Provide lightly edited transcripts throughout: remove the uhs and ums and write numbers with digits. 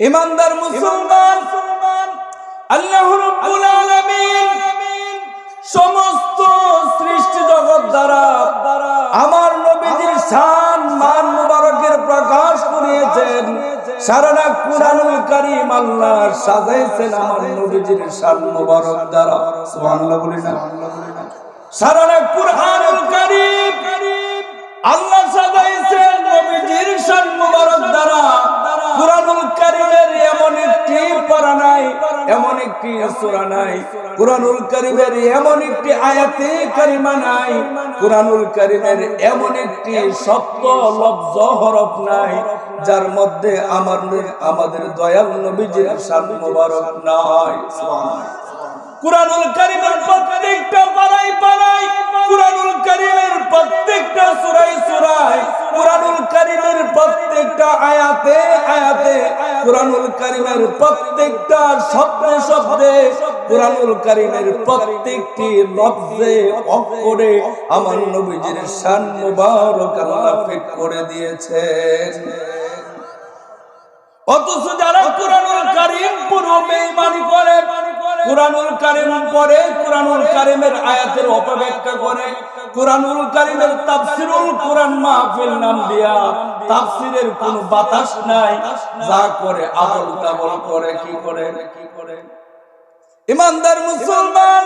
ইমানদার মুসলমান, আল্লাহ রাব্বুল আলামিন সমস্ত সৃষ্টি জগৎ দ্বারা আমার নবীজির শান মান মুবারকের প্রকাশ করিয়েছেন। সারা কুরআনুল কারীম আল্লাহ সাজাইছেন আমার নবীজির শান মুবারক দ্বারা। সুবহানাল্লাহ বলি না? সারা কুরআনুল কারীম আল্লাহ সাজাইছেন নবীজির শান মুবারক দ্বারা। কুরআনুল কারীমের এমন একটি পারা নাই, এমন একটি সূরা নাই, কুরআনুল কারীমের এমন একটি আয়াতে কারিমা নাই, কুরআনুল কারীমের এমন একটি শব্দ লফজ হরফ নাই যার মধ্যে আমাদের দয়াল নবীজির শান মুবারক নাই। সুবহানাল্লাহ। কুরআনুল কারীমের প্রত্যেকটা পারায় পারায়, কুরআনুল কারীমের প্রত্যেকটা সূরায় সূরায়, কুরআনুল কারীমের প্রত্যেকটা আয়াতে আয়াতে, কুরআনুল কারীমের প্রত্যেকটা শব্দে শব্দে, কুরআনুল কারীমের প্রত্যেকটি লফজে অক্ষরে আমার নবীজির শান মুবারক আল্লাহ ফিট করে দিয়েছেন। অথচ যারা কুরআনুল কারীম পুরো বেঈমানি করে, কুরআনুল কারীম পড়ে, কুরআনুল কারীমের আয়াতের অপব্যাখ্যা করে, কুরআনুল কারীমের তাফসীরুল কুরআন মাহফিল নাম দিয়া তাফসীরের কোনো বাতাস নাই, যা করে আবল তাবল করে। কি করে? ইমানদার মুসলমান,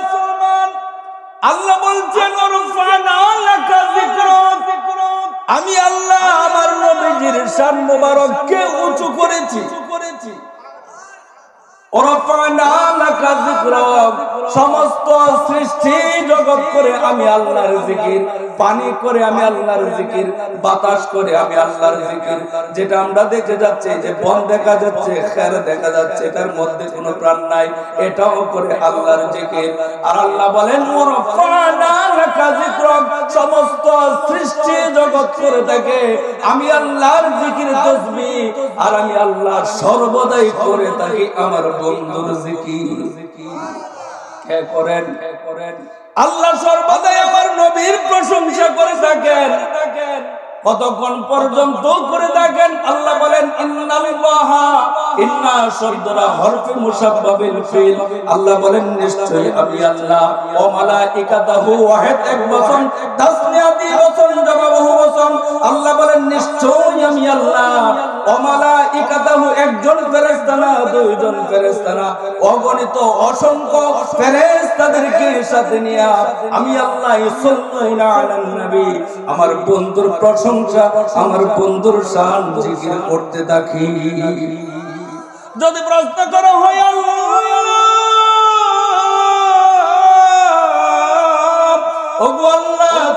আল্লাহ বলছেন ওরফানা লাকা যিকরুক, আমি আল্লাহ আমার নবীজির শান মুবারককে উঁচু করেছি। সমস্ত সৃষ্টি জগৎ করে আমি আল্লাহর জিকির, পানি করে আমি আল্লাহর জিকির, বাতাস করে আমি আল্লাহর জিকির। যেটা আমরা দেখে যাচ্ছে, যে বন দেখা যাচ্ছে, খের দেখা যাচ্ছে, তার মধ্যে কোনো প্রাণ নাই, এটাও করে আল্লাহর জিকির। আর আল্লাহ বলেন সমস্ত সৃষ্টি জগৎ করে থাকে আমি আল্লাহর জিকির তাসবিহ, আর আমি আল্লাহ সর্বদাই করে থাকি আমার বন্ধুর জিকির। কে করেন? আল্লাহ সর্বদাই আমার নবীর প্রশংসা করে থাকেন। কতক্ষণ পর্যন্ত করে থাকেন? আল্লাহ বলেন ইন্নাল্লাহা, ইন্না শব্দটা হরফে মুশাব্বাবিল ফিল। আল্লাহ বলেন নিশ্চয়ই আমি আল্লাহ, ও মালাইকাতাহু ওয়াহিদ এক বচন, তাসনিয়া দ্বি বচন, জমা বহু বচন। আল্লাহ বলেন নিশ্চয়ই আমি আল্লাহ, ও মালাইকাতাহু একজন ফেরেশতা না, দুইজন ফেরেশতা না, অগণিত অসংখ্য ফেরেশতাদেরকে সাথে নিয়ে আমি আল্লাহ ইসাল্লাল্লাহু আলান নবী আমার বন্ধুর প্রশংসা, আমার বন্ধুর শান জিকির করতে থাকি। যদি প্রশ্ন করা হয় আল্লাহ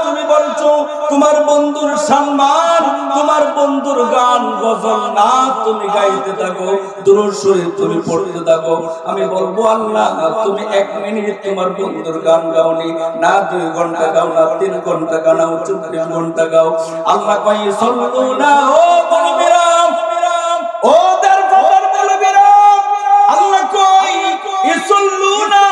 তুমি বলছো তোমার বন্ধুর সম্মান, তোমার বন্ধুর গান গজল না তুমি গাইতে থাকো, দুরূদ শরীফ তুমি পড়তে থাকো, আমি বলবো আল্লাহ তুমি 1 মিনিট তোমার বন্ধুর গান গাওনি, না 2 ঘন্টা গাও, না 3 ঘন্টা গাও, না 24 ঘন্টা গাও। আল্লাহ কই সল্লু না, ও বলবিরা, ও দরবার বলবিরা, আল্লাহ কই ইসল্লুনা,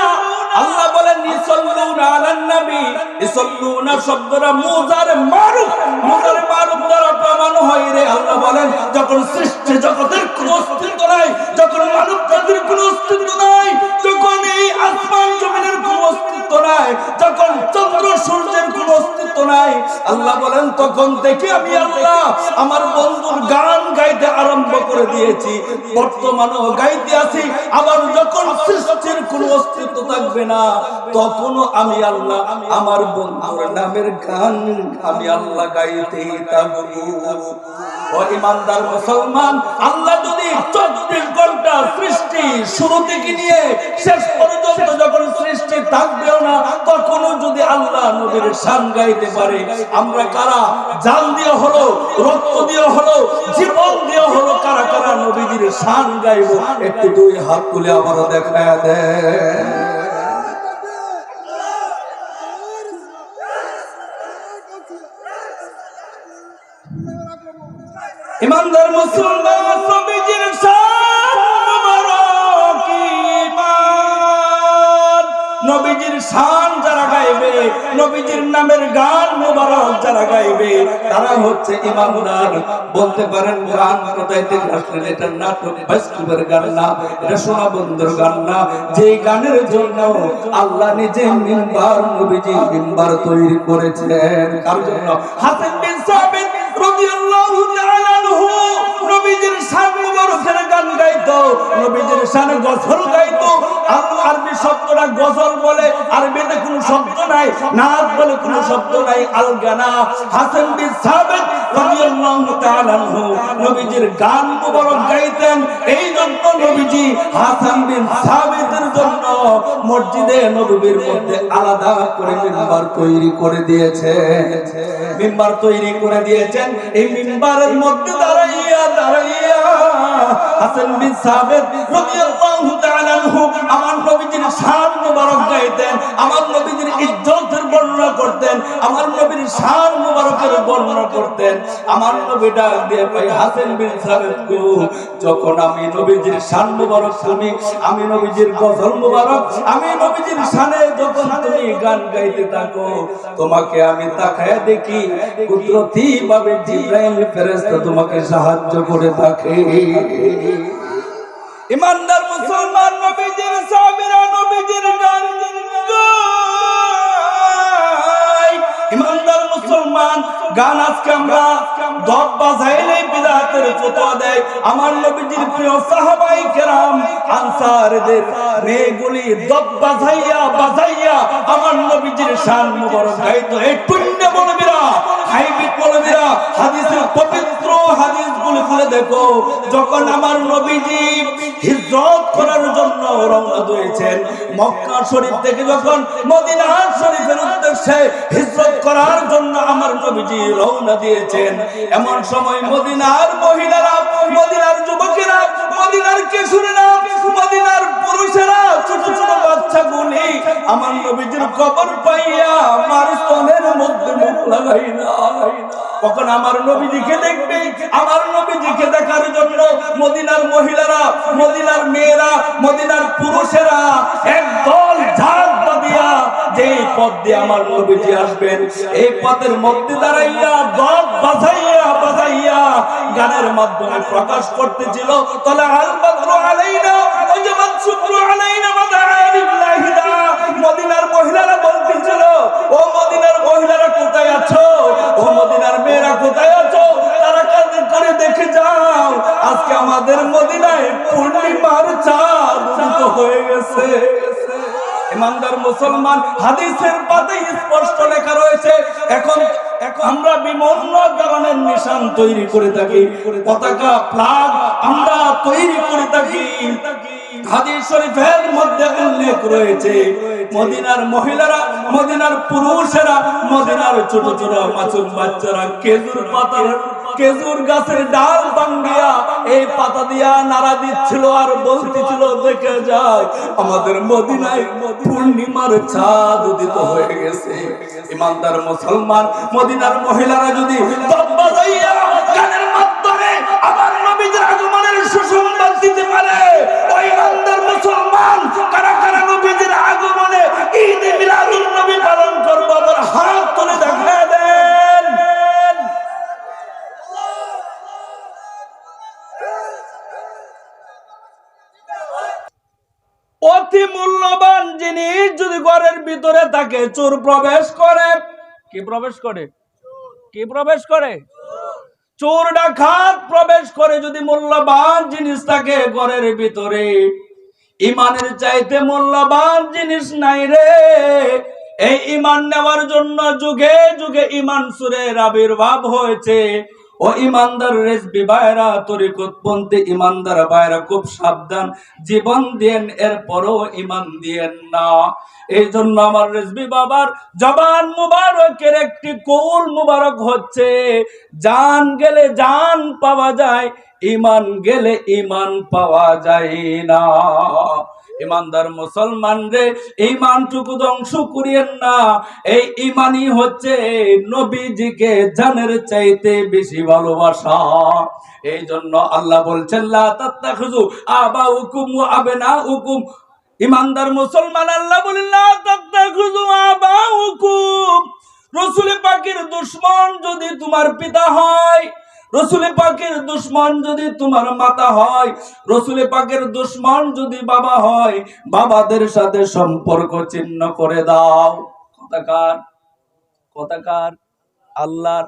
আল্লাহ বলেন ইসল্লুনা আলান নবী। ইসল্লুনা শব্দটা মুজারে মারুফ, মুজারে মারুফ দ্বারা প্রমাণ হয় রে। আল্লাহ বলেন যখন সৃষ্টি জগতের কোনো অস্তিত্ব নাই, যখন মানব জাতির কোনো অস্তিত্ব নাই, যখন এই আসমান জমিনের কোনো অস্তিত্ব নাই, যখন চন্দ্র সূর্যের কোনো অস্তিত্ব নাই, আল্লাহ বলেন তখন থেকে আমি আল্লাহ আমার বন্ধুর গান গাইতে আরম্ভ করে দিয়েছি, বর্তমানেও গাইতে আছি। আবার যখন সৃষ্টির কোনো অস্তিত্ব থাকবে না, তখনও আমি আল্লাহ আমার বন্ধুর নামের গান আমি আল্লাহ গাইতেই থাকবো। ও ইমানদার মুসলমান, আল্লাহ যদি 24 ঘন্টা সৃষ্টি শুরু থেকে নিয়ে শেষ পর্যন্ত যখন সৃষ্টি থাকবেও না, তখনও যদি আল্লাহ নবীর শান গাইতে পারে, আমরা কারা জান দিয়ে হলো, রক্ত দিয়ে হলো, জীবন দিয়ে হলো, কারা কারা নবীজির শান গাইবো? একটু 2 হাত তুলে আমারও দেখায় দেন। ইমানদার মুসলমান, নবীজির শান মুবারক ঈমান, নবীজির শান যারা গাইবে, নবীজির নামের গান মুবারক যারা গাইবে তারা হচ্ছে ইমানদার। বলতে পারেন গান কোথায় থেকে আসলেন? এটা নাটক বাস্তবের গান না, এটা সোনা বন্ধুর গান না। যে গানের জন্য আল্লাহ নিজে মিম্বার, নবীজি মিম্বার তৈরি করেছিলেন। কার জন্য? হাসান বিন সাবিত রাদিয়াল্লাহু তাআলা আনহু নবীজির শান মুবারকের গান গাইতো, নবীজির শানে গজল গাইতো। আরবি শব্দটা গজল বলে, আরবিতে কোনো শব্দ নাই, নাত বলে কোনো শব্দ নাই, আল গানা। হাসান বিন সাবিত রাদিয়াল্লাহু তাআলা আনহু নবীজির গান মুবারক গাইতেন। এই জন্য নবীজি হাসান বিন সাবিতের জন্য মসজিদে নববীর মধ্যে আলাদা করে মিম্বার তৈরি করে দিয়েছেন, মিম্বার তৈরি করে দিয়েছেন। এই মিম্বারের মধ্যে দাঁড়াইয়া দাঁড়াইয়া হাসান বিন সাবিত রাদিয়াল্লাহু তাআলা আনহু আমার নবীজির শান মুবারক গাইতেন, আমার নবীজির ইজ্জতের বর্ণনা করতেন, আমার নবীর শান মুবারকের বর্ণনা করতেন। আমার নবী ডাক দিয়ে ভাই হাসান বিন সাবিত গো, যখন আমি নবীজির শান মুবারক শুনি, আমি নবীজির গজল মুবারক, আমি নবীজির শানে যখন তুমি গান গাইতে থাকো, তোমাকে আমি তাকায়া দেখি কুদরতি ভাবে জিবরাইল ফেরেশতা তোমাকে সাহায্য করে থাকে। ইমানদার মুসলমান নবীজির সাহাবীরা নবীজির গান গায়। ইমানদার মুসলমান গান আজকে আমরা দব বাজাইলে বিদআতের ফতোয়া দেয়। আমার নবীজির প্রিয় সাহাবায়ে কেরাম আনসারদের মেয়েগুলি দব বাজাইয়া বাজাইয়া আমার নবীজির শান মুবারক গাইতো। এই পুণ্য বলবিরা, হাইবিত বলবিরা, হাদিসের পবিত্র হাদিসগুলো খুলে দেখো। যখন আমার নবীজি হিজরত করার জন্য রওনা দিয়েছেন, মক্কা শরীফ থেকে যখন মদিনা শরীফের উদ্দেশ্যে হিজরত করার জন্য আমার নবীজি রওনা দিয়েছেন, এমন সময় মদিনার মহিলারা, মদিনার যুবকেরা, মদিনার কিশোরেরা, মদিনার পুরুষেরা, ছোট ছোট বাচ্চাগুলি আমার নবীজির কবর পাইয়া আমার স্তনের মধ্যে মুখ লাগাই না। কখন আমার নবীজিকে দেখবে, আমার নবীজিকে দেখার জন্য মদিনার মহিলারা, মদিনার মেয়েরা, মদিনার পুরুষেরা একদল ঝাঁক বাঁধিয়া যে পথ দিয়ে আমার নবীজি আসবেন, এই পথের মধ্যে দাঁড়াইয়া দব বাজাইয়া বাজাইয়া গানের মাধ্যমে প্রকাশ করতেছিল, তাহলে আল বদরু আলাইনা ওয়াজাবাত শুকরু আলাইনা মাদাআলিল্লাহি দা। মদিনার মহিলারা বলতেছিল, ও মদিনার মহিলারা কোথায় আছো, ও মদিনার মেয়েরা কোথায় আছো, তারা কাঁধে করে দেখে যাও, আজকে আমাদের মদিনায় পূর্ণিমার চাঁদ উদিত হয়ে গেছে। ইমানদার মুসলমান, হাদিসের পাতায় স্পষ্ট লেখা রয়েছে, এখন আমরা বিভিন্ন ধরনের নিশান তৈরি করে থাকি, পতাকা ফ্ল্যাগ আমরা তৈরি করে থাকি। হাদিস শরীফের মধ্যে উল্লেখ রয়েছে, মদিনার মহিলারা, মদিনার পুরুষেরা, মদিনার ছোট ছোট মাসুম বাচ্চারা খেজুর পাতার, খেজুর গাছের ডাল ভাঙ্গিয়া এই পাতা দিয়া নাড়া দিচ্ছিল আর বলতেছিল, দেখে যায় আমাদের মদিনায় পূর্ণিমার চাঁদ উদিত হয়ে গেছে। ইমানদার মুসলমান, মদিনার মহিলারা যদি দব বাজাইয়া গানের মাধ্যমে আমার নবীর আগমনের সুসংবাদ দিতে পারে, ওই ইমানদার মুসলমান কারা কারা নবীর আগমনে ঈদে মিলাদুন নবী পালন করব, আবার হাত তুলে দেখা দেন। অতি মূল্যবান জিনিস যদি ঘরের ভিতরে থাকে, চোর প্রবেশ করে। কি প্রবেশ করে? কি প্রবেশ করে? চোর ডাকাত প্রবেশ করে। যদি মূল্যবান জিনিস থাকে ঘরের ভিতরে, ইমানের চাইতে মূল্যবান জিনিস নাই রে। এই ইমান নেওয়ার জন্য যুগে যুগে ইমান সুরের আবির্ভাব হয়েছে। ও ইমানদার রেজবি ভাইরা, তরিকতপন্থী ইমানদার ভাইরা, খুব সাবধান, জীবন দেন এরপরও ইমান দিয়েন না। এই জন্য আমার রেজবি বাবার জবান মুবারকের একটি কৌল মুবারক হচ্ছে, জান গেলে জান পাওয়া যায়, ইমান গেলে ইমান পাওয়া যায় না। ইমানদার মুসলমান রে, ইমানটুকু ধ্বংস করিয়েন না। এই ইমানই হচ্ছে নবীজিকে জানের চাইতে বেশি ভালোবাসা। এই জন্য আল্লাহ বলছেন, লা তাত্তাখিযু আবাউকুম ওয়া আবনাউকুম ইমানদার মুসলমান, আল্লাহ বলেন লা তাত্তাখিযু আবাউকুম, রাসূল পাকের দুশমন যদি তোমার পিতা হয়, রাসূল পাকের দুশমন যদি তোমার মাতা হয়, রাসূল পাকের দুশমন যদি বাবা হয়, বাবাদের সাথে সম্পর্ক ছিন্ন করে দাও। কথাকার কথাকার আল্লাহর।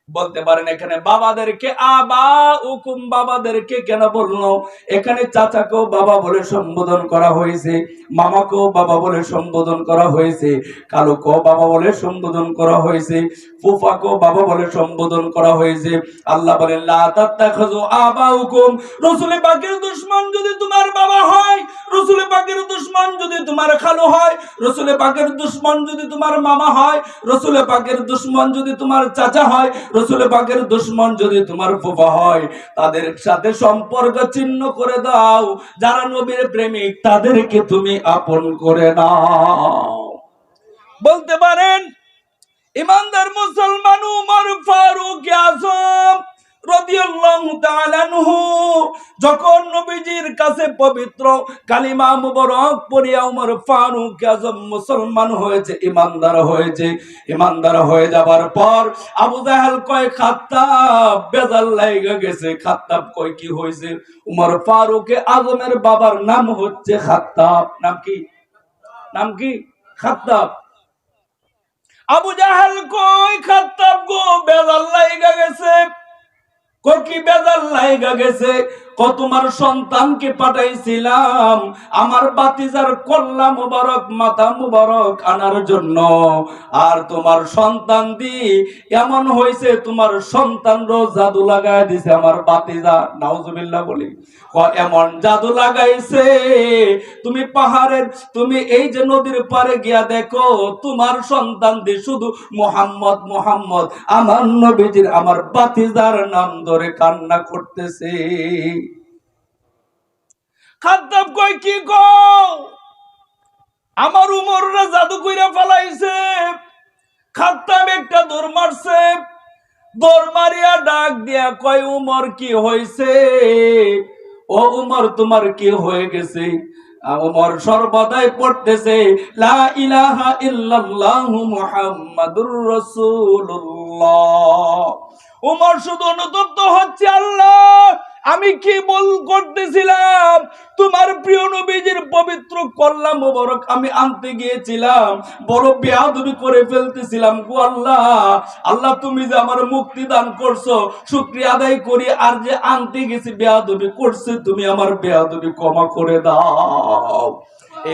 বলতে পারেন এখানে বাবাদেরকে আবা হুকুম, বাবাদেরকে কেন বললো? এখানে চাচাকেও বাবা বলে সম্বোধন করা হয়েছে, মামাকেও বাবা বলে সম্বোধন করা হয়েছে, কালুকেও বাবা বলে সম্বোধন করা হয়েছে, ফুফাকেও বাবা বলে সম্বোধন করা হয়েছে। আল্লাহ বলেন লা তাত্তাখিযু আবা হুকুম, রাসূল পাকের দুশমন যদি তোমার বাবা হয়, রাসূল পাকের দুশমন যদি তোমার খালু হয়, রাসূল পাকের দুশমন যদি তোমার মামা হয়, রাসূল পাকের দুশমন যদি তোমার চাচা হয়, রাসূল পাকের দুশমন যদি তোমার ফুফা হয়, তাদের সাথে সম্পর্ক ছিন্ন করে দাও। যারা নবীর প্রেমিক তাদেরকে তুমি আপন করে নাও। বলতে পারেন ইমানদার মুসলমান উমর ফারুক আযম রাদিয়াল্লাহু তাআলা আনহু যখন নবীজির কাছে পবিত্র কালিমা মুবারক পড়িয়া উমর ফারুক আযম মুসলমান হয়েছে, ইমানদার হয়েছে। ইমানদার হয়ে যাবার পর আবু জাহেল কয় খাত্তাব বেজাল লাগা গেছে। খাত্তাব কয় কি হয়েছে? উমর ফারুক আযমের বাবার নাম হচ্ছে খাত্তাব। নাম কি? নাম কি? খাত্তাব। আবু জাহেল কই খাত্তাব গো বেজাল লাগা গেছে। কি বেজাল লাগা গেছে? তোমার সন্তানকে পাঠাইছিলাম আমার বাতিজার কল্লা মুবারক মাথা মুবারক আনার জন্য, আর তোমার সন্তান দি এমন হয়েছে তোমার সন্তানরও জাদু লাগাই দিছে আমার বাতিজা। নাউজুবিল্লাহ বলি। এমন জাদু লাগাইছে তুমি পাহাড়ের, তুমি এই যে নদীর পারে গিয়া দেখো তোমার সন্তান দি শুধু মুহাম্মদ মুহাম্মদ আমার নবীজির আমার বাতিজার নাম ধরে কান্না করতেছে। খাত্তাব কই কি গো আমার উমররা জাদু কইরা ফলাইছে। খাত্তাব একটা দৌড় মারছে, দৌড় মারিয়া ডাক দিয়া কয় উমর কি হইছে? ও উমর তোমার কি হয়ে গেছে? উমর সর্বদাই পড়তেছে লা ইলাহা ইল্লাল্লাহু মুহাম্মাদুর রাসূলুল্লাহ। উমর শুধু অনুতপ্ত হচ্ছে, আল্লাহ আমি কি বল করতেছিলাম? তোমার প্রিয় নবীজির পবিত্র কল্লা মোবারক আমি আনতে গিয়েছিলাম, বড় বেয়াদবি করে ফেলতেছিলাম গো আল্লাহ। আল্লাহ তুমি যে আমার মুক্তি দান করছো শুকরিয়া আদায় করি, আর যে আনতে গেছি বেয়াদবি করছে তুমি আমার বেয়াদবি ক্ষমা করে দাও।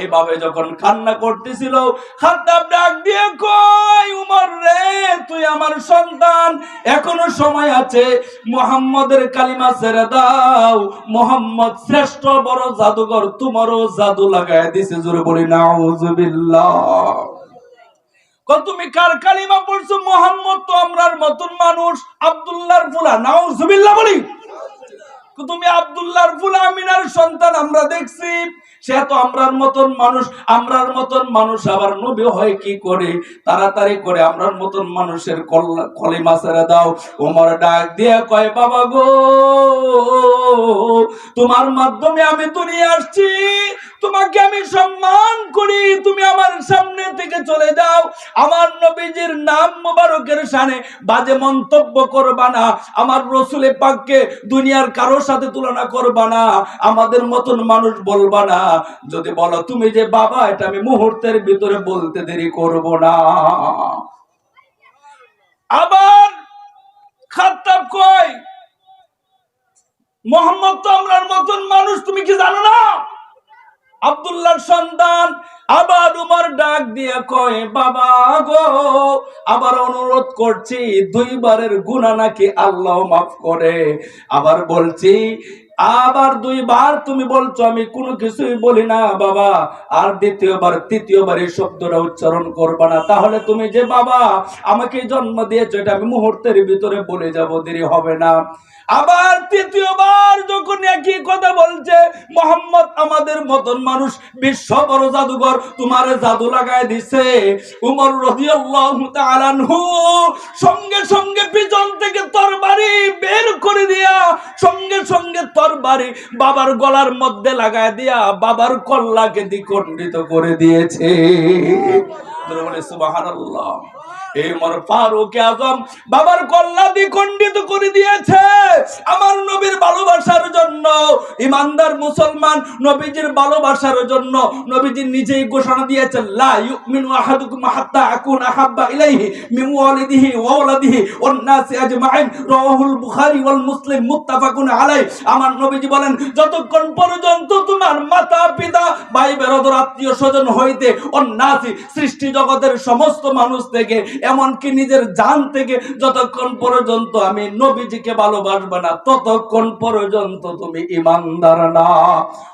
এইভাবে যখন কান্না করতেছিল খাত্তাব ডাক দিয়ে কই উমর রে তুই আমার সন্তান, এখনো সময় আছে, মুহাম্মাদের কালিমা ছেড়ে দাও। মুহাম্মদ শ্রেষ্ঠ বড় জাদুঘর, তোমারও জাদু লাগায় দিছে। জোরে বলি নাউজুবিল্লাহ। তুমি কার কালিমা পড়ছো? মুহাম্মদ তো আমরার মতন মানুষ, আব্দুল্লাহর ফুলা। নাউজুবিল্লাহ বলি। তুমি আব্দুল্লাহর ফুলা আমিনার সন্তান, আমরা দেখছি সে তো আমরার মতন মানুষ। আমরার মতন মানুষ আবার নবী হয় কি করে? তাড়াতাড়ি করে আমরার মতন মানুষের কলিমা ছেড়ে দাও। ওমর ডাক দিয়ে কয় বাবা গো তোমার মাধ্যমে আমি দুনিয়া আসছি, তোমাকে আমি সম্মান করি, তুমি আমার সামনে থেকে চলে যাও। আমার নবীজির নাম মোবারকের শানে বাজে মন্তব্য করবা না, আমার রসুলে পাককে দুনিয়ার কারোর সাথে তুলনা করবা না, আমাদের মতন মানুষ বলবা না। যদি বলো তুমি যে বাবা, এটা আমি মুহূর্তের ভিতরে বলতে দেরি করব না। আবার খাত্তাব কয় মুহাম্মদ তো আমরার মতন মানুষ, তুমি কি জানো না? আব্দুল্লাহর সন্তান। আবার উমর ডাক দিয়ে কয় বাবা গো আবার অনুরোধ করছি, দুইবারের গুনাহ নাকি আল্লাহ মাফ করে। আবার বলছি আবার দুইবার তুমি বলছো আমি কোনো কিছুই বলি না বাবা, আর দ্বিতীয়বার তৃতীয়বার এই শব্দটা উচ্চারণ করবা না। তাহলে তুমি যে বাবা আমাকে জন্ম দিয়েছো এটা আমি মুহূর্তের ভিতরে বলে যাব, দেরি হবে না। আবার তৃতীয়বার যখন একই কথা বলছে, মুহাম্মদ আমাদের মতন মানুষ, বিশ্ব বড় জাদুঘর, তোমার জাদু লাগায় দিছে। উমর রাদিয়াল্লাহু তাআলা আনহু সঙ্গে সঙ্গে পিছন থেকে তরবারি বের করে দিয়া সঙ্গে সঙ্গে তরবারি বাবার গলার মধ্যে লাগায় দিয়া বাবার কল্লাকে দ্বিখণ্ডিত করে দিয়েছে। বলে সুবহানাল্লাহ। এই ওমর ফারুক আযম বাবার কল্লা দ্বিখণ্ডিত করে দিয়েছে আমার নবীর ভালোবাসার জন্য। ইমানদার মুসলমান, নবীজির ভালোবাসার জন্য নবীজি নিজেই ঘোষণা দিয়েছেন, লা ইউমিনু আহাদুকুম হাত্তা আকুনা হাব্বা ইলাইহি মিন ওয়ালিদিহি ওয়া ওয়ালাদিহি ওয়ান নাসি আজমাইন, রাওয়াহুল বুখারী ওয়াল মুসলিম মুত্তাফাকুন আলাইহি। আমার নবীজি বলেন, যতক্ষণ পর্যন্ত তোমার মাতা পিতা ভাই বেরাদর আত্মীয় স্বজন হইতে ওয়ান নাসি সৃষ্টি জগতের সমস্ত মানুষ থেকে এমনকি নিজের জান থেকে যতক্ষণ পর্যন্ত আমি নবীজিকে ভালোবাসবে না ততক্ষণ পর্যন্ত তুমি ঈমানদার না।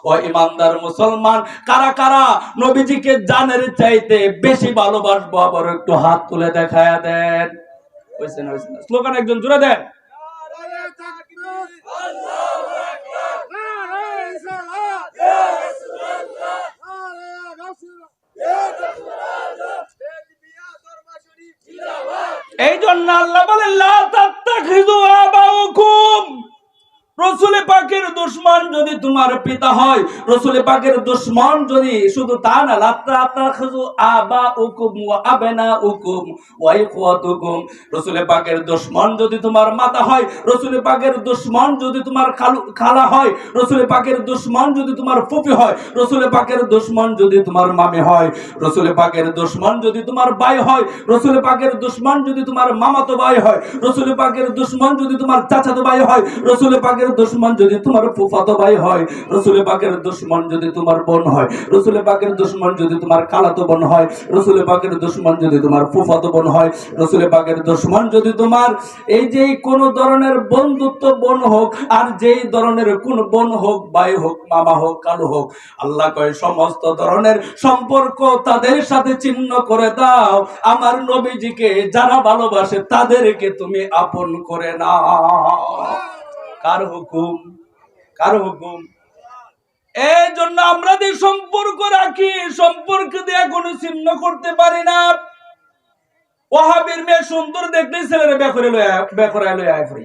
ও ঈমানদার মুসলমান, কারা কারা নবীজিকে জানের চাইতে বেশি ভালোবাসবো? আবার একটু হাত তুলে দেখায়া দেন। হইছে না? স্লোগান একজন জুড়ে দেন। এই জন্য আল্লাহ বলেন, লা তাত্তাখিযু আবাউকুম, রাসূল পাকের দুশমন যদি তোমার পিতা হয়, রাসূল পাকের দুশমন যদি শুধু তা না, লা তাত্তাখিযু আবাউকুম ওয়া আবনাউকুম ওয়া ইখওয়াতুকুম, রাসূল পাকের দুশমন যদি তোমার মাতা হয়, রাসূল পাকের দুশমন যদি তোমার খালা হয়, রাসূল পাকের দুশমন যদি তোমার ফুফি হয়, রাসূল পাকের দুশমন যদি তোমার মামি হয়, রাসূল পাকের দুশমন যদি তোমার ভাই হয়, রাসূল পাকের দুশমন যদি তোমার মামাতো ভাই হয়, রাসূল পাকের দুশমন যদি তোমার চাচাতো ভাই হয়, রাসূল পাকের দুশমন যদি তোমার ফুফাতো ভাই হয়, রাসূল পাকের দুশমন যদি তোমার বোন হয়, রাসূল পাকের দুশমন যদি তোমার খালাতো বোন হয়, রাসূল পাকের দুশমন যদি তোমার ফুফাতো বোন হয়, রাসূল পাকের দুশমন যদি তোমার এই যে কোন ধরনের বন্ধুত্ব বোন হোক আর যেই ধরনের কোন বোন হোক, ভাই হোক, মামা হোক, কালু হোক, আল্লাহ কয় সমস্ত ধরনের সম্পর্ক তাদের সাথে ছিন্ন করে দাও। আমার নবীজিকে যারা ভালোবাসে তাদেরকে তুমি আপন করে নাও। কার হুকুম? কার হুকুম? এই জন্য আমরা যে সম্পর্ক রাখি, সম্পর্ক দিয়ে কোনো ছিন্ন করতে পারি না। ওয়াহাবির মেয়ে সুন্দর দেখলেই ছেলেরা বেকরায় লয়ে আয় ফ্রি।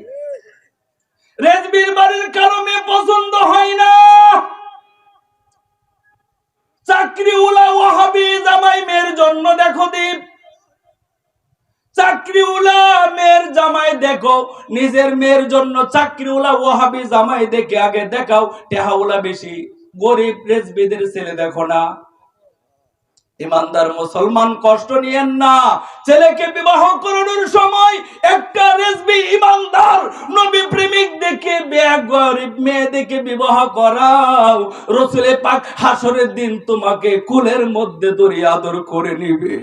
রেজবির বাড়ির কারো মেয়ে পছন্দ হয় না। চাকরিওয়ালা ওয়াহাবি জামাই মেয়ের জন্য দেখো দীপ, চাকরিওয়ালা মেয়ের জামাই দেখো, নিজের মেয়ের জন্য চাকরিওয়ালা ওয়াহাবি জামাই দেখে আগে দেখাও টেহাওয়ালা বেশি, গরিব রেজবিদের ছেলে দেখো না। ইমানদার মুসলমান, কষ্ট নিয়েন না। ছেলেকে বিবাহ করানোর সময় একটা রেজবি ইমানদার নবী প্রেমিক দেখে গরিব মেয়ে দেখে বিবাহ করাও। রাসূল পাক হাসরের দিন তোমাকে কুলের মধ্যে ধরে আদর করে নিবে।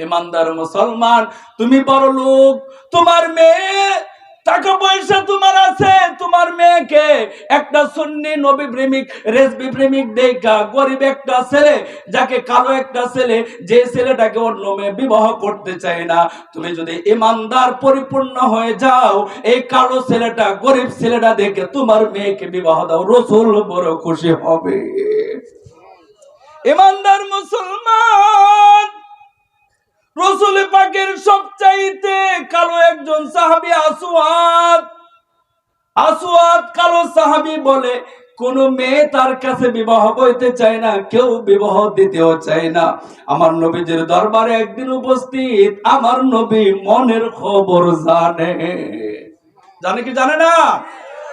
ইমানদার মুসলমান, তুমি বড় লোক, তোমার মেয়ে টাকা পয়সা তোমার আছে, তোমার মেয়েকে একটা সুন্নি নবী প্রেমিক রেজবি প্রেমিক দেখা গরিব একটা ছেলে, যাকে কালো একটা ছেলে, যে ছেলেটাকে অন্য মেয়ে বিবাহ করতে চায় না, তুমি যদি ইমানদার পরিপূর্ণ হয়ে যাও, এই কালো ছেলেটা গরিব ছেলেটা দেখে তোমার মেয়েকে বিবাহ দাও, রাসূল বড় খুশি হবে। ইমানদার মুসলমান, রাসূল পাকের সবচাইতে কালো একজন সাহাবী আসওয়াদ কালো সাহাবী বলে, কোন মেয়ে তার কাছে বিবাহ বইতে চায় না, কেউ বিবাহ দিতেও চায় না। আমার নবীজির দরবারে একদিন উপস্থিত, আমার নবী মনের খবর জানে। জানে কি জানে না?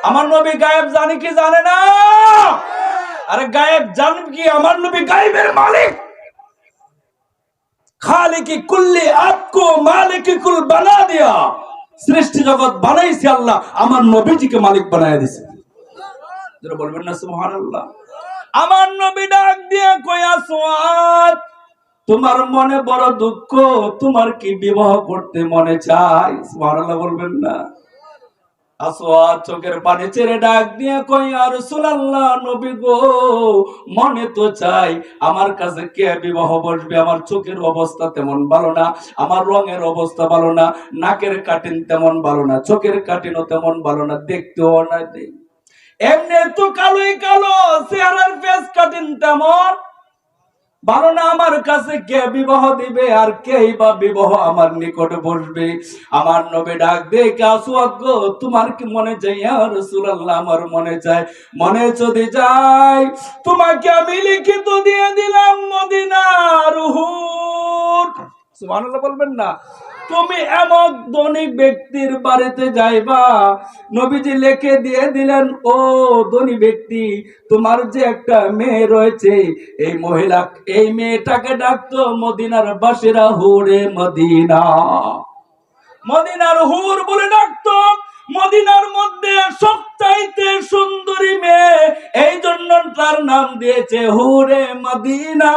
আমার নবী গায়েব জানে কি জানে না? আরে গায়েব জানেন কি? আমার নবী গায়েবের মালিক, খালিকি কুল্লি আপকো মালিকি কুল বানা দিয়া। সৃষ্টি জগৎ বানাইছে আল্লাহ, আমার নবীজিকে মালিক বানায় দিয়েছে। যারা বলবেন না সুবহানাল্লাহ। আমার নবী ডাক দিয়ে কই, আসওয়াদ, তোমার মনে বড় দুঃখ, তোমার কি বিবাহ করতে মনে চায়? সুবহানাল্লাহ বলবেন না? আসওয়াদ চোখের পানি ছেড়ে ডাক দিয়ে কই, ইয়া রাসূলুল্লাহ, নবী গো, মনে তো চাই, আমার কাছে কে বিবাহ বসবে? আমার চোখের অবস্থা তেমন ভালো না, আমার রঙের অবস্থা ভালো না, নাকের কাটিং তেমন ভালো না, চোখের কাটিংও তেমন ভালো না, দেখতেও না, এমনি তো কালোই কালো, চেহারার ফেস কাটিং তেমন ভালো না আমার কাছে কে বিবাহ দিবে আর কেই বা বিবাহ আমার নিকটে বসবে। আমার নবী ডাক দিয়ে আসওয়াদ গো, তোমার কি মনে চাই? ইয়া রাসূলুল্লাহ, আমার মনে চায়। মনে যদি যায় তোমাকে আমি লিখিত দিয়ে দিলাম মদিনার হুর। সুবহানাল্লাহ বলবেন না? তুমি এমন ধনী ব্যক্তির বাড়িতে যাইবা, নবীজি লিখে দিয়ে দিলেন, ও ধনী ব্যক্তি, তোমার যে একটা মেয়ে রয়েছে, এই মহিলা, এই মেয়েটাকে ডাকতো মদিনার বাসীরা হুরে মদিনা। মদিনার হুর বলে ডাকতো। মদিনার মধ্যে সবচাইতে সুন্দরী মেয়ে, এই জন্য তার নাম দিয়েছে হুরে মদিনা।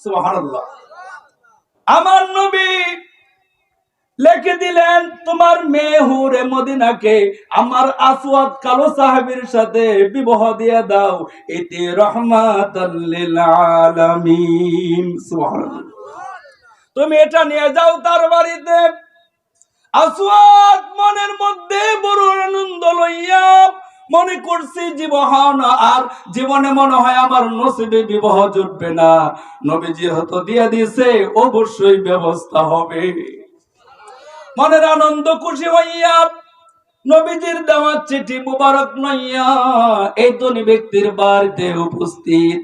সুবহানাল্লাহ। আমার নবী লিখে দিলেন, তোমার মেয়ে হুরে মদিনাকে আমার আসওয়াদ কালো সাহাবীর সাথে বিবাহ দিয়ে দাও, এতে রহমাতাল লিল আলামিন। সুবহানাল্লাহ। তুমি এটা নিয়ে যাও তার বাড়িতে। আসওয়াদ মনের মধ্যে বড় আনন্দ লইয়া মনে করছি জীবন আর জীবনে মনে হয় আমার নসিবে বিবাহ জুটবে না। নবীজি হতো দিয়ে দিয়েছে, অবশ্যই ব্যবস্থা হবে। মনের আনন্দ খুশি হইয়া নবীজির দেওয়া চিঠি মুবারক লইয়া এই ধনী ব্যক্তির বাড়িতে উপস্থিত।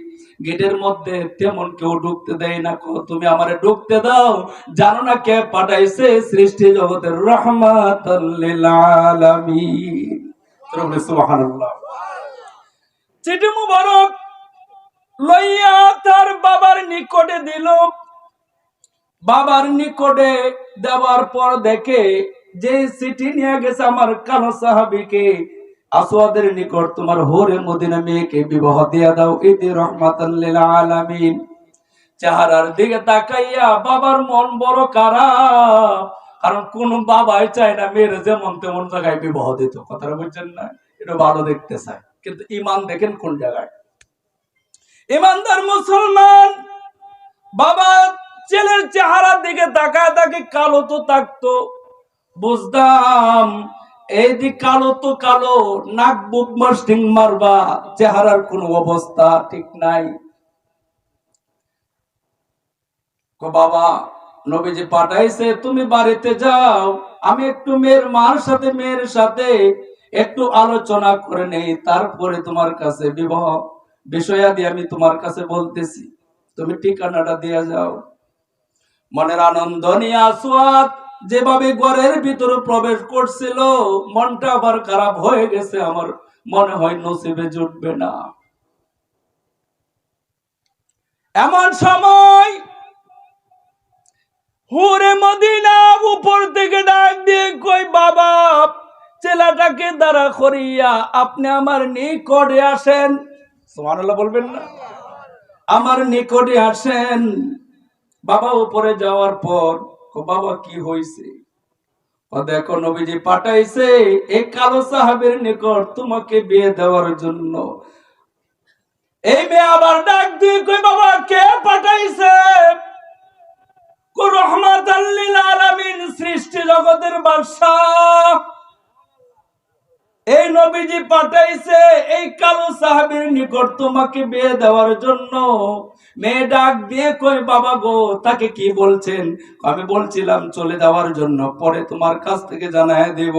গেটের মধ্যে তেমন কেউ ঢুকতে দেয় না। তুমি আমারে ঢুকতে দাও, জানো না কে পাঠাইছে? সৃষ্টি জগতের রহমাতাল লিল আলামিন। সুবহানাল্লাহ। চিঠি মুবারক লইয়া তার বাবার নিকটে দিল। বাবার নিকটে দেওয়ার পর দেখে যে চিঠি নিয়ে গেছে আমার কালো সাহাবীকে, আসওয়াদের নিকট, তোমার হুরে মদিনা মেয়েকে বিবাহ দিয়ে দাও, ইতি রহমাতাল লিল আলামিন। চেহারার দিকে তাকাইয়া বাবার মন বড় খারাপ, কারণ কোন বাবাই চায় না মেয়ের যেমন তেমন জায়গায় বিবাহ দিত। কথাটা বুঝছেন না? এটা ভালো দেখতে চায়, কিন্তু ইমান দেখেন কোন জায়গায়। ইমানদার মুসলমান বাবা ছেলের চেহারার দিকে তাকায়, তাকে কালো তো থাকতো, বুঝতাম এই দিক কালো তো কালো, নাক বুক মাস্টিং মারবা, চেহারার কোনো অবস্থা ঠিক নাই। বাবা নবীজি পাঠাইছে, তুমি বাড়িতে যাও, আমি একটু মেয়ের সাথে একটু আলোচনা করে নেই, তারপরে তোমার কাছে বিবাহ বিষয়াদি আমি তোমার কাছে বলতেছি, তুমি ঠিকানাটা দিয়ে যাও। মনের আনন্দ নিয়ে আসওয়াদ যেভাবে ঘরের ভিতরে প্রবেশ করছিল, মনটা আবার খারাপ হয়ে গেছে, আমার মনে হয় নসিবে জুটবে না। এমন সময় হুরে মদিনা উপর থেকে ডাক দিয়ে কই, বাবা ছেলেটাকে দাঁড়া করিয়া আপনি আমার নিকটে আসেন। সুবহানাল্লাহ বলবেন না? আমার নিকটে আসেন। বাবা উপরে যাওয়ার পর, বাবা কি হয়েছে? দেখো নবীজি পাঠাইছে এই কালো সাহাবের নিকট তোমাকে বিয়ে দেওয়ার জন্য। এই মেয়ে আবার ডাক দিয়ে কই, বাবা কে পাঠাইছে? রহমাতাল লিল আলামিন, সৃষ্টি জগতের বাদশাহ এই নবীজি পাঠাইছে এই কালো সাহাবীর নিকট তোমাকে বিয়ে দেওয়ার জন্য। মেয়ে ডাক দিয়ে কই, বাবা গো তাকে কি বলছেন? আমি বলছিলাম চলে যাওয়ার জন্য, পরে তোমার কাছ থেকে জানায় দেব।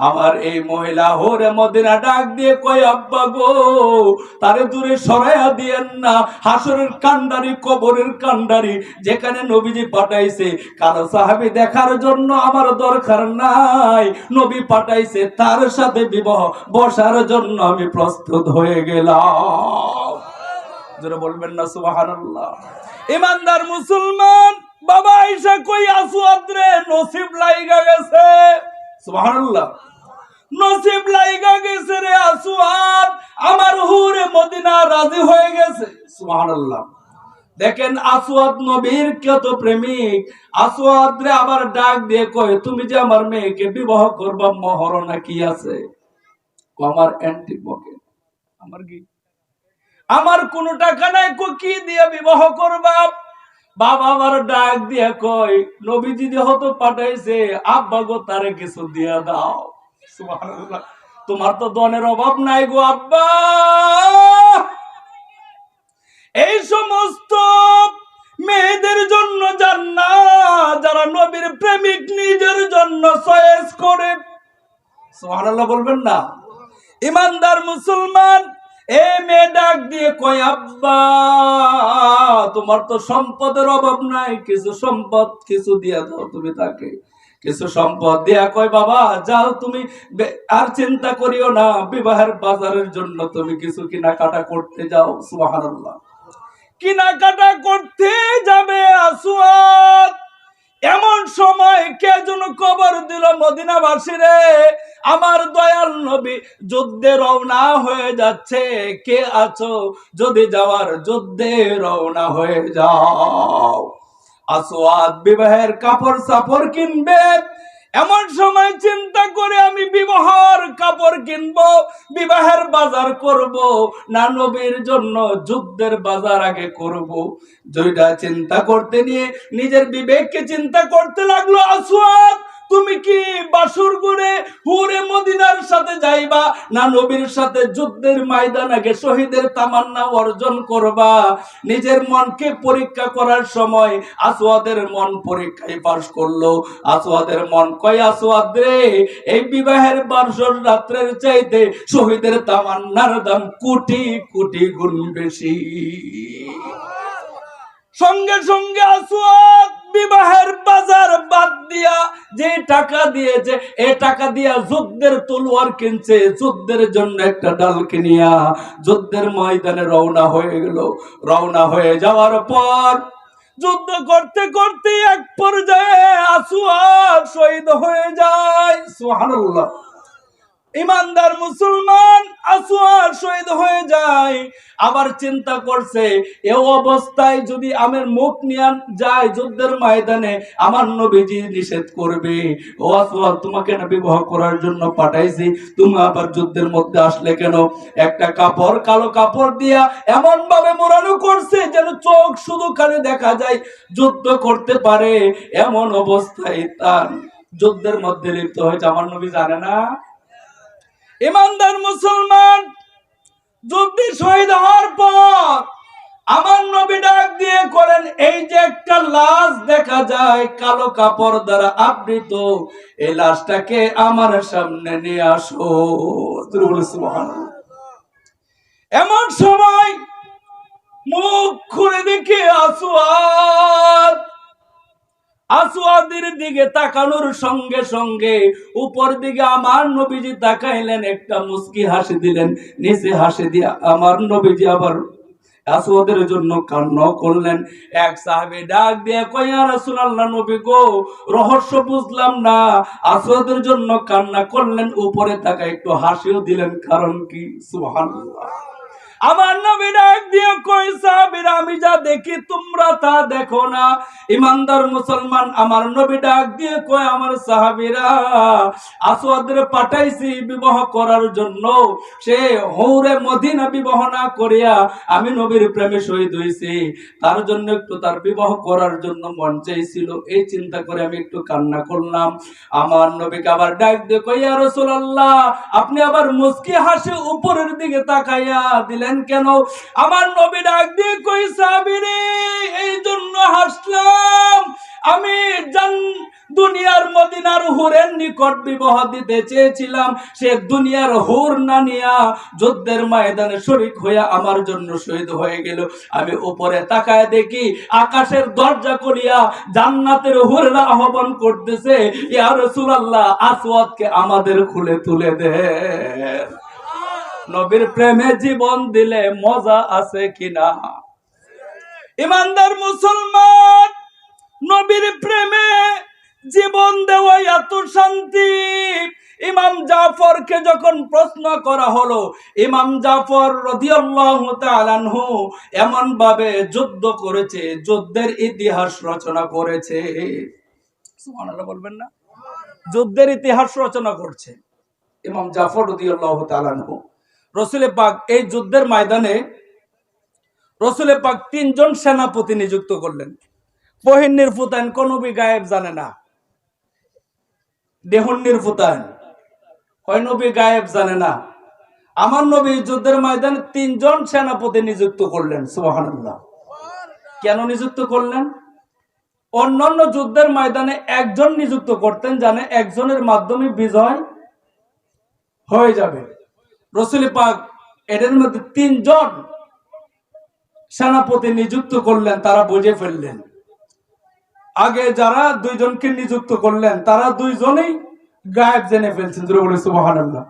আমার এই মহিলা হুরে মদিনা ডাক দিয়ে কই, আব্বা গো তারে দূরে সরাইয়া দিয়েন না, হাসরের কান্ডারি, কবরের কান্ডারি যেখানে নবীজি পাঠাইছে কালো সাহাবী দেখার জন্য আমার দরকার নাই, নবী পাঠাইছে তার সাথে বিবাহ বসার জন্য আমি প্রস্তুত হয়ে গেলাম। যারা বলবেন না সুবহানাল্লাহ? ইমানদার মুসলমান বাবা আয়েশা কই, আসওয়াদ রে নসিব লাইগা গেছে। সুবহানাল্লাহ। নসিব লাইগা গেছে রে আসওয়াদ, আমার হুরে মদিনা রাজি হয়ে গেছে। সুবহানাল্লাহ। দেখেন আসওয়াদ নবীর কত প্রেমিক। আসওয়াদ রে আবার ডাক দিয়ে কয়, তুমি যে আমার মেয়েকে বিবাহ করবা, মোহর নাকি আছে? আমার অ্যান্টিক পকেট, আমার কি, আমার কোনো টাকা নাই, কি দিয়ে বিবাহ করবা? বাবা আবার ডাক দিয়ে কয়, নবীজি হয়তো পাঠাইছে, আব্বা গো তারে কিছু দিয়া দাও। সুবহানাল্লাহ। তোমার তো ধনের অভাব নাই গো আব্বা। এই সমস্ত চয়েস করে। সুবহানাল্লাহ বলবেন না? ইমানদার মুসলমান এই মেয়ে ডাক দিয়ে কয়, আব্বা তোমার তো সম্পদের অভাব নাই, কিছু সম্পদ কিছু দিয়া দাও তুমি তাকে। কিছু সম্পদ দিয়া কয়, বাবা যাও তুমি আর চিন্তা করিও না, বিবাহের বাজারের জন্য তুমি কিছু কেনাকাটা করতে যাও। সুবহানাল্লাহ। কেনাকাটা করতে যাবে আসওয়াদ, এমন সময় কে যেন খবর দিল, মদিনাবাসী রে, আমার দয়াল নবী যুদ্ধে রওনা হয়ে যাচ্ছে, কে আছো যদি যাওয়ার যুদ্ধে রওনা হয়ে যাও। আসওয়াদ বিবাহের কাপড় সাপড় কিনবে। এমন সময় চিন্তা করে, আমি বিবাহের কাপড় কিনবো, বিবাহের বাজার করব না নবীর জন্য যুদ্ধের বাজার আগে করব। দুইটা চিন্তা করতে নিয়ে নিজের বিবেককে চিন্তা করতে লাগলো। আসওয়াদ তুমি কি বাসর করে হুরে মদিনার সাথে যাইবা না নবীর সাথে যুদ্ধের ময়দান আগে শহীদের তামান্না অর্জন করবা? নিজের মনকে পরীক্ষা করার সময় আসওয়াদের মন পরীক্ষায় পাশ করলো। আসওয়াদের মন কয়, আসওয়াদ রে, এই বিবাহের বাসর রাত্রের চাইতে শহীদের তামান্নার দাম কোটি কোটি গুণ বেশি। সঙ্গে সঙ্গে আসওয়াদ বিবাহের বাজার বাদ দিয়া যে টাকা দিয়েছে, এই টাকা দিয়া যুদ্ধের তলোয়ার কিনছে, যুদ্ধের জন্য একটা ডাল কিনিয়া যুদ্ধের ময়দানে রওনা হয়ে গেল। রওনা হয়ে যাওয়ার পর যুদ্ধ করতে করতে এক পর্যায়ে আসওয়াদ শহীদ হয়ে যায়। সুবহানাল্লাহ। ইমানদার মুসলমান আসওয়াদ শহীদ হয়ে যায়। আবার চিন্তা করছে, এই অবস্থায় যদি আমার মুখ নিয়ে যায় যুদ্ধের ময়দানে, আমার নবীজি নিষেধ করবে। ও আসওয়াদ, তোমাকে না বিবাহ করার জন্য পাঠাইছি, তুমি আবার যুদ্ধের মধ্যে আসলে কেন? একটা কাপড়, কালো কাপড় দিয়া এমন ভাবে মোড়ানো করছে যেন চোখ শুধু খালি দেখা যায়, যুদ্ধ করতে পারে এমন অবস্থায় তার যুদ্ধের মধ্যে লিপ্ত হয়েছে। আমার নবী জানে না? ইমানদার মুসলমান যুদ্ধে শহীদ হওয়ার পর আমার নবী ডাক দিয়ে করেন, এই যে একটা লাশ দেখা যায় কালো কাপড় দ্বারা আবৃত, এই লাশটাকে আমার সামনে নিয়ে আসো। সুবহানাল্লাহ। এমন সময় মুখ খুলে দেখে আসওয়াদের দিকে তাকানোর সঙ্গে সঙ্গে উপর দিকে আমার নবীজি তাকাইলেন, একটা মুস্কি হাসি দিলেন, নিচে হাসি দিয়ে আমার নবীজি আবার আসওয়াদের জন্য কান্না করলেন। এক সাহাবী ডাক দিয়ে কয়, ইয়া রাসূলুল্লাহ, নবী গো, রহস্য বুঝলাম না, আসওয়াদের জন্য কান্না করলেন, উপরে তাকায় একটু হাসিও দিলেন, কারণ কি? সুবহানাল্লাহ। আমার নবী ডাক দিয়ে কই, সাহাবীরা, আমি যা দেখি তোমরা তা দেখো না। ইমানদার মুসলমান আমার নবী ডাক দিয়ে কয়, আমার সাহাবীরা, আসওয়াদের পাঠাইছি বিবাহ করার জন্য, সে হৌরে মদিনা বিবাহ না করিয়া আমি নবীর প্রেমে শহীদ হইছি, তার জন্য একটু তার বিবাহ করার জন্য মন চাইছিল, এই চিন্তা করে আমি একটু কান্না করলাম। আমার নবীকে আবার ডাক দিয়ে কই, ইয়া রাসূলুল্লাহ, আপনি আবার মুস্কি হাসি উপরের দিকে তাকাইয়া দিলেন কেন? আমার নবী ডাক দিয়ে কই, সাহাবীরে, এই জন্য হাসলাম, আমি দুনিয়ার মদিনার হুরের নিকট বিবাহ দিতে চেয়েছিলাম, সে দুনিয়ার হুর না নিয়া যুদ্ধের ময়দানে শরীক হইয়া আমার জন্য শহীদ হয়ে গেল। আমি উপরে তাকায় দেখি আকাশের দরজা খুলিয়া জান্নাতের হুররা আহ্বান করতেছে, ইয়া রাসূলুল্লাহ, আসওয়াদকে আমাদের খুলে তুলে দেন। নবীর প্রেমে জীবন দিলে মজা আছে কিনা? ইমানদার মুসলমান, নবীর প্রেমে জীবন দেওয়া এত শান্তি। ইমাম জাফরকে যখন প্রশ্ন করা হলো, ইমাম জাফর রাদিয়াল্লাহু তাআলা আনহু এমন ভাবে যুদ্ধ করেছে, যুদ্ধের ইতিহাস রচনা করেছে। সুবহানাল্লাহ বলবেন না? যুদ্ধের ইতিহাস রচনা করছে ইমাম জাফর রাদিয়াল্লাহু তাআলা আনহু। রাসূল পাক এই যুদ্ধের ময়দানে রাসূল পাক 3 জন সেনাপতি নিযুক্ত করলেন। পহিন্নির ফুতান কোন নবী গায়েব জানে না। দেহন্নির ফুতান কয় নবী গায়েব জানে না। আমার নবী যুদ্ধের ময়দানে 3 জন সেনাপতি নিযুক্ত করলেন। সুবহানাল্লাহ। কেন নিযুক্ত করলেন? অন্যান্য যুদ্ধের ময়দানে একজন নিযুক্ত করতেন, জানে একজনের মাধ্যমে বিজয় হয়ে যাবে। রাসূল পাক এদের মধ্যে 3 জন সেনাপতি নিযুক্ত করলেন, তারা বুঝে ফেললেন। আগে যারা 2 জনকে নিযুক্ত করলেন তারা 2 জনেই গায়েব জেনে ফেলছেন। জোরে বলে সুবহানাল্লাহ।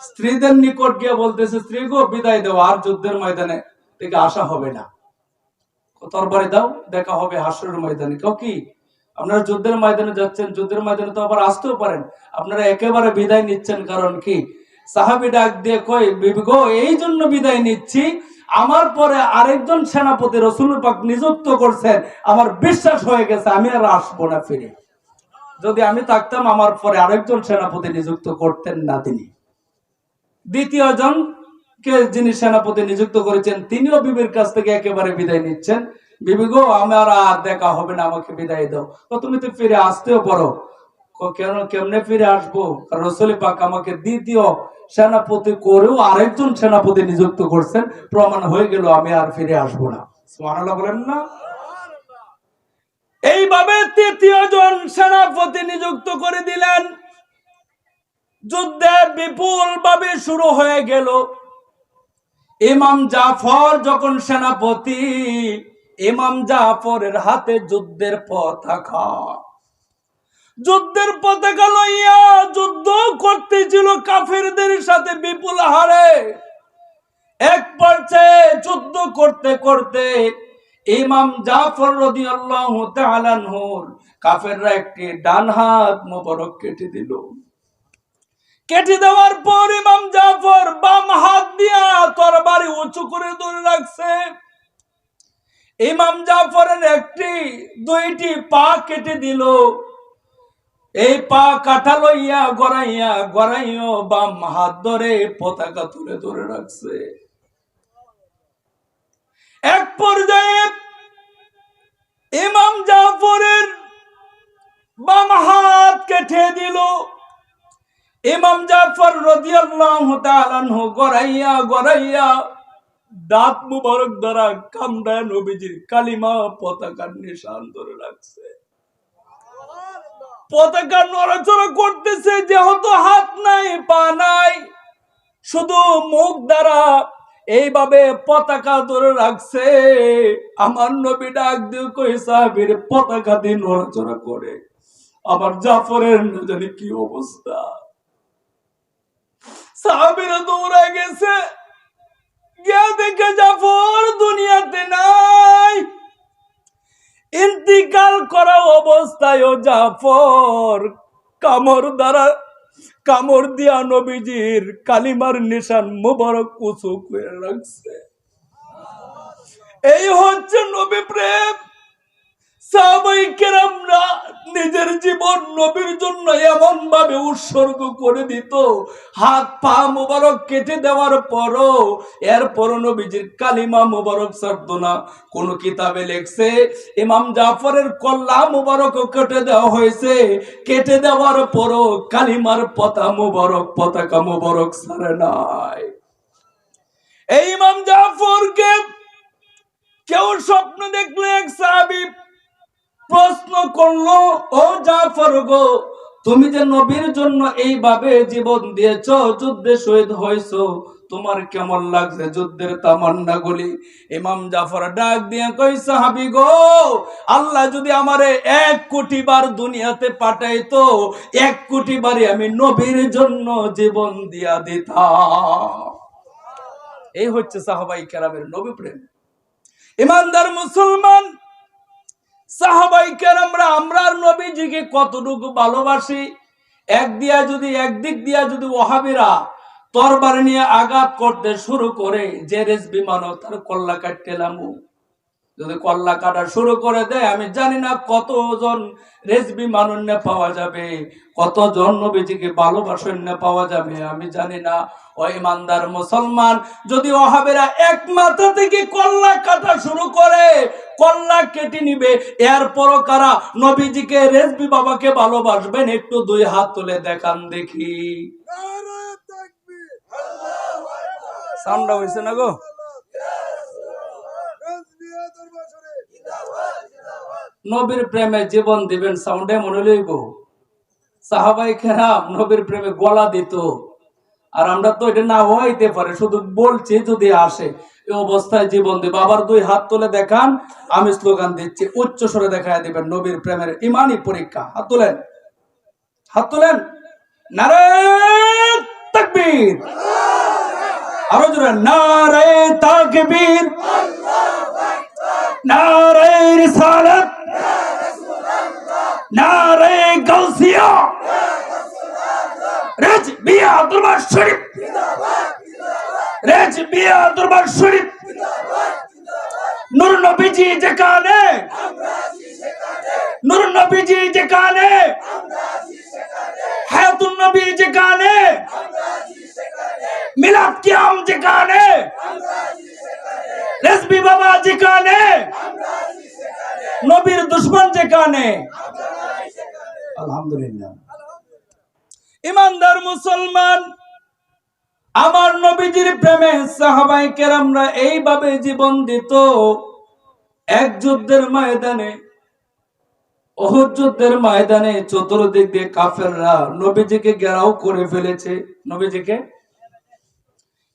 স্ত্রীদের নিকট গিয়ে বলতেছে, স্ত্রী গো বিদায় দাও, আর যুদ্ধের ময়দানে থেকে আসা হবে না, তরবারি দাও, দেখা হবে হাসরের ময়দানে। কেউ কি আপনারা যুদ্ধের ময়দানে যাচ্ছেন, যুদ্ধের ময়দানে তো আবার আসতেও পারেন, আপনারা একেবারে বিদায় নিচ্ছেন কারণ কি? সাহাবী ডাক দিয়ে কয়, বিবি গো এই জন্য বিদায় নিচ্ছি, আমার পরে আরেকজন সেনাপতি রাসূল পাক নিযুক্ত করছেন, আমার বিশ্বাস হয়ে গেছে আমি আর আসবো না ফিরে। যদি আমি থাকতাম আমার পরে আরেকজন সেনাপতি নিযুক্ত করতেন না তিনি। দ্বিতীয় জনকে যিনি সেনাপতি নিযুক্ত করেছেন তিনিও বিবির কাছ থেকে একেবারে বিদায় নিচ্ছেন। বিবি গো আমার আর দেখা হবে না, আমাকে বিদায় দাও। তো তুমি তো ফিরে আসতেও পারো। কেন, কেমনে ফিরে আসবো? রাসূল পাক আমাকে দ্বিতীয় সেনাপতি করেও আরেকজন সেনাপতি নিযুক্ত করছেন, প্রমাণ হয়ে গেল আমি আর ফিরে আসবো না। সুবহানাল্লাহ বলেন না? এইভাবে তৃতীয় জন সেনাপতি নিযুক্ত করে দিলেন। যুদ্ধে বিপুল ভাবে শুরু হয়ে গেল। ইমাম জাফর যখন সেনাপতি, ইমাম জাফরের হাতে যুদ্ধের পতাকা, যুদ্ধের পতাকা লইয়া যুদ্ধ করতেছিল কাফেরদের সাথে বিপুল হারে। এক পর্যায়ে যুদ্ধ করতে করতে ইমাম জাফর রাদিয়াল্লাহু তাআলা আনহুর কাফেররা একটি ডান হাত মোবারক কেটে দিল। কেটে দেওয়ার পর ইমাম জাফর বাম হাত দিয়া তরবারি উঁচু করে ধরে রাখছে। ইমাম জাফরের একটি দুইটি পা কেটে দিল। এই পা কাটা লইয়া গড়াইয়া গড়াইও বাম হাত ধরে পতাকা তুলে ধরে রাখছে। এক পর্যায়ে ইমাম জাফরের বাম হাত কেটে দিল। ইমাম জাফর রাদিয়াল্লাহু তাআলা আনহু গড়াইয়া গড়াইয়া দাঁত মুবারক দ্বারা কামড়ায় নবীজির কালিমা পতাকার নিশান ধরে রাখছে। পতাকা নড়াচড়া করতেছে, যেহেতু হাত নাই পা নাই, শুধু মুখ দ্বারা এইভাবে পতাকা ধরে রাখছে। আমার নবী ডাক দিয়ে কই, সাহাবীর পতাকা দিয়ে নড়াচড়া করে, আমার জাফরের না জানি কি অবস্থা। সাহাবীরা দৌড়ায় গেছে, গিয়ে দেখে জাফর দুনিয়াতে নাই। ইন্তিকাল করা অবস্থায় জাফর কামড় দিয়া নবীজির কালিমার নিশান মুবারক উঁচু করে রাখছে। এই হচ্ছে নবী প্রেম। সাহাবায়ে কেরামরা নিজের জীবন নবীর জন্য এমন ভাবে উৎসর্গ করে দিত, হাত পা মুবারক কেটে দেওয়ার পরও এরপরও নবীজির কালিমা মুবারক ছাড়তো না। কোন কিতাবে লেখছে ইমাম জাফরের কল্লা মুবারক কেটে দেওয়া হয়েছে, কেটে দেওয়ার পরও কালিমার পতাকা মুবারক ছাড়ে নাই। এই ইমাম জাফরকে কেউ স্বপ্ন দেখলে এক সাহাবী প্রশ্ন করলো, ও জাফর গো, তুমি যে নবীর জন্য এইভাবে জীবন দিয়েছো, যুদ্ধে শহীদ হয়েছো, তোমার কেমন লাগছে যুদ্ধের তামান্না গুলি? ইমাম জাফর ডাক দিয়ে কই, সাহাবী গো, আল্লাহ যদি আমারে 1 কোটি বার দুনিয়াতে পাঠাইতো, 1 কোটি বারে আমি নবীর জন্য জীবন দিয়া দিতাম। এই হচ্ছে সাহাবায়ে কেরামের নবী প্রেম। ইমানদার মুসলমান, সাহাবায়ে কেরামরা আমরা নবীজিকে কতটুকু ভালোবাসি। একদিক দিয়া যদি ওয়াহাবিরা তরবারি নিয়ে আঘাত করতে শুরু করে, যে রেজবি মানব তার কল্লা কাটতেলাম, যদি কল্লা কাটা শুরু করে দেয়, আমি জানি না কতজন রেজবি মানুষ পাওয়া যাবে, কতজন নবীজিকে ভালোবাসেন না পাওয়া যাবে, আমি জানি না। ও ইমানদার মুসলমান, যদি ওয়াহাবিরা এক মাথা থেকে কল্লা কাটা শুরু করে, কল্লা কেটে নিবে, এরপরও কারা নবীজিকে রেজবি বাবাকে ভালোবাসবেন? একটু 2 হাত তুলে দেখান দেখি। সাউন্ডটা হইছে না গো? নবীর প্রেমে জীবন দিবেন সাউন্ডে মনে লইব। সাহাবাই কেরাম নবীর প্রেমে গলা দিত, আর আমরা তো এটা না হইতে পারে, শুধু বলছি যদি আসে এই অবস্থায় জীবন দিব। আবার দুই হাত তুলে দেখান, আমি স্লোগান দিচ্ছি, উচ্চ স্বরে দেখায় দিবেন নবীর প্রেমের ইমানি পরীক্ষা। হাত তুলেন, হাত তুলেন। নারে তাকবীর, আরো জোরে নারে তাকবীর, নারে রিসালাত, নারে গাউসিয়া, রাজবিয়া দরবার শরীফ, রাজবিয়া দরবার শরীফ। নূর নবীজি যেখানে, নূর নবীজি যেখানে, হায়াতুন নবী যেখানে, মিলাদ কিয়াম যেখানে, রেজবি বাবা যেখানে, নবীর দুশমন যেখানে। আলহামদুলিল্লাহ। ইমানদার মুসলমান, আমার নবীজির প্রেমে সাহাবায়ে কেরামরা এইভাবে জীবন দিত। এক যুদ্ধের ময়দানে, উহুদ যুদ্ধের ময়দানে চতুর্দিক দিয়ে কাফেররা নবীজিকে ঘেরাও করে ফেলেছে। নবীজিকে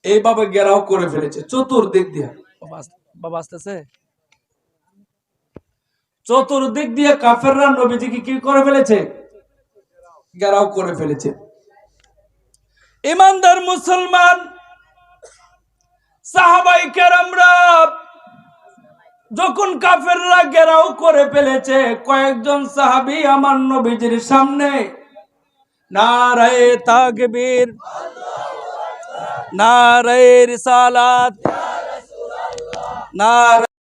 এইভাবে ঘেরাও করে ফেলেছে চতুর্দিক দিয়ে। বাবা আসতেছে। চতুর্দিক দিয়ে কাফেররা নবীজিকে কি করে ফেলেছে? ঘেরাও করে ফেলেছে। ইমানদার মুসলমান, সাহাবায়ে কেরামরা যখন কাফেররা ঘেরাও করে ফেলেছে, কয়েকজন সাহাবী আমার নবীজির সামনে নারায়ে তাকবীর, নারায়ে রিসালাত, নারায়ে